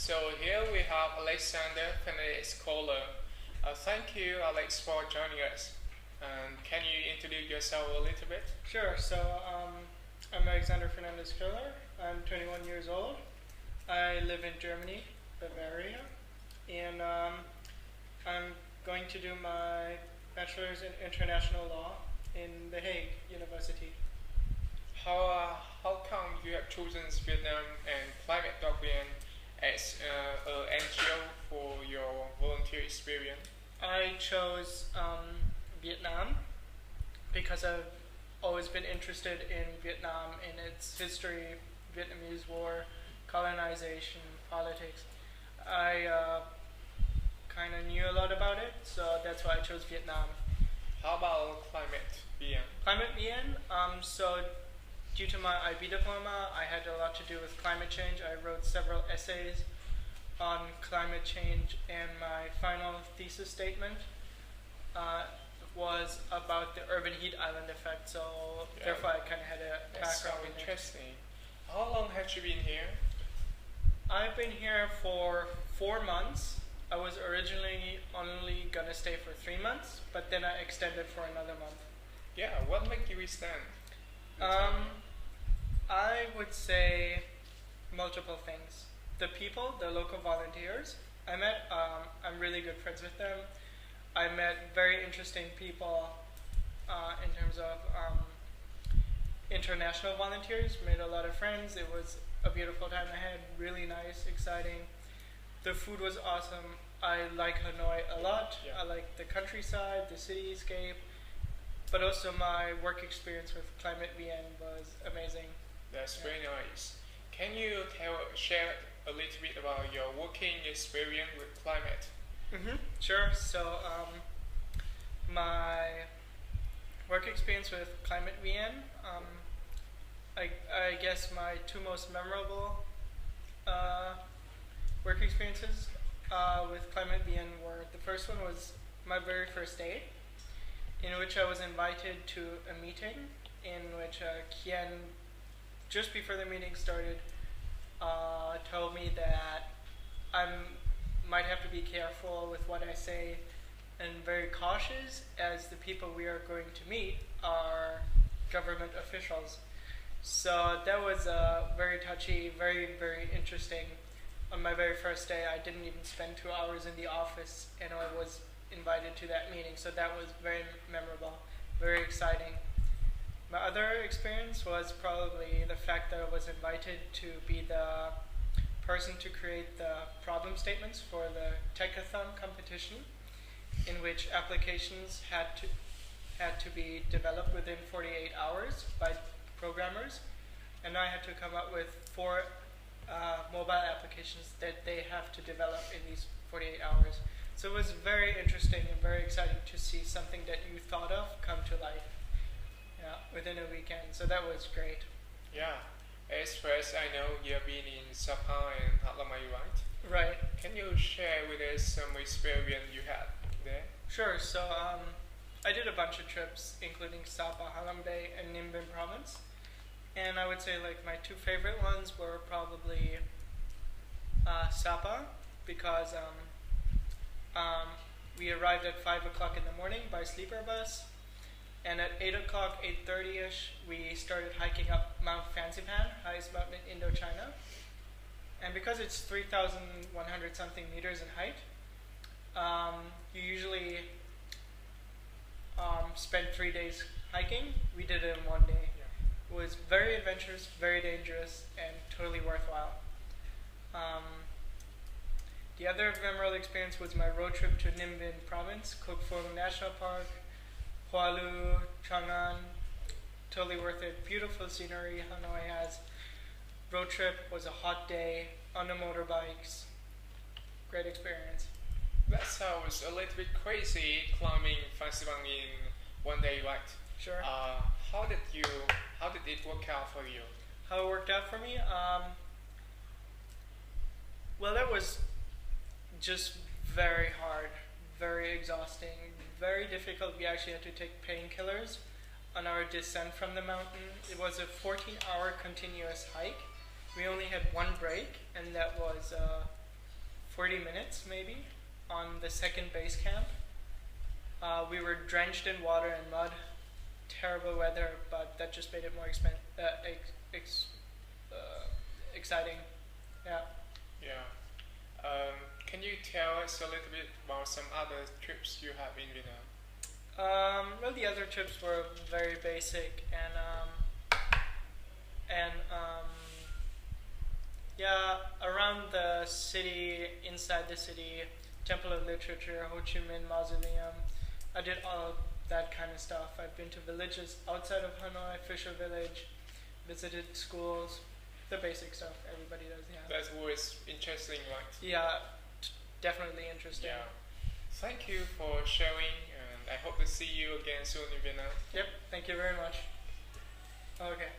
So here we have Alexander Fernandez Kohler. Thank you, Alex, for joining us. Can you introduce yourself a little bit? Sure. I'm Alexander Fernandez Killer. I'm 21 years old. I live in Germany, Bavaria, and I'm going to do my bachelor's in international law in The Hague University. How come you have chosen Vietnam and Climate.vn as an NGO for your volunteer experience? I chose Vietnam because I've always been interested in Vietnam, in its history, Vietnamese war, colonization, politics. I kind of knew a lot about it, so that's why I chose Vietnam. How about Climate.vn? Climate.vn, due to my IB diploma, I had a lot to do with climate change. I wrote several essays on climate change, and my final thesis statement was about the urban heat island effect, so therefore I kind of had a background in it. Interesting. How long have you been here? I've been here for 4 months. I was originally only going to stay for 3 months, but then I extended for another month. Yeah, what made you extend? I would say multiple things. The people, the local volunteers I met, I'm really good friends with them. I met very interesting people in terms of international volunteers, made a lot of friends. It was a beautiful time I had, really nice, exciting. The food was awesome. I like Hanoi a lot. Yeah. I like the countryside, the cityscape, but also my work experience with Climate.vn was amazing. That's very nice. Can you share a little bit about your working experience with climate? Sure. My work experience with Climate.vn, I guess my two most memorable work experiences with Climate.vn were, the first one was my very first day, in which I was invited to a meeting in which Kian, just before the meeting started, told me that I might have to be careful with what I say and very cautious, as the people we are going to meet are government officials. So that was very touchy, very, very interesting. On my very first day, I didn't even spend 2 hours in the office, and I was invited to that meeting. So that was very memorable, very exciting. My other experience was probably the fact that I was invited to be the person to create the problem statements for the Techathon competition, in which applications had to be developed within 48 hours by programmers, and I had to come up with 4 mobile applications that they have to develop in these 48 hours. So it was very interesting and very exciting to see something that you thought of come to life within a weekend. So that was great. Yeah. As far as I know, you've been in Sapa and Hạ Long, right? Right. Can you share with us some experience you had there? Sure. I did a bunch of trips, including Sapa, Ha Long Bay, and Ninh Binh province. And I would say like my 2 favorite ones were probably Sapa, because we arrived at 5 o'clock in the morning by sleeper bus, and at 8 o'clock, 8:30ish, we started hiking up Mount Fansipan, highest mountain in Indochina. And because it's 3,100 something meters in height, you usually spend 3 days hiking. We did it in 1 day. It was very adventurous, very dangerous, and totally worthwhile. The other memorable experience was my road trip to Ninh Binh province, Cuộc, phỏng National Park, Hoa Lu, Chang'an. Totally worth it. Beautiful scenery Hanoi has. Road trip was a hot day on the motorbikes. Great experience. That sounds a little bit crazy, climbing Fansipan in 1 day, right? Sure. How did it work out for you? How it worked out for me? Well, that was just very hard, very exhausting, very difficult. We actually had to take painkillers on our descent from the mountain. It was a 14-hour continuous hike. We only had 1 break, and that was 40 minutes maybe on the second base camp. We were drenched in water and mud, terrible weather, but that just made it more exciting. Yeah. Yeah. Can you tell us a little bit about some other trips you have in Vietnam? Well, the other trips were very basic and yeah, around the city, inside the city, Temple of Literature, Ho Chi Minh Mausoleum. I did all of that kind of stuff. I've been to villages outside of Hanoi, Fisher Village, visited schools, the basic stuff everybody does, yeah. That's always interesting, right? Yeah, definitely interesting. Yeah. Thank you for sharing, and I hope to see you again soon in Vietnam. Yep, thank you very much. Okay.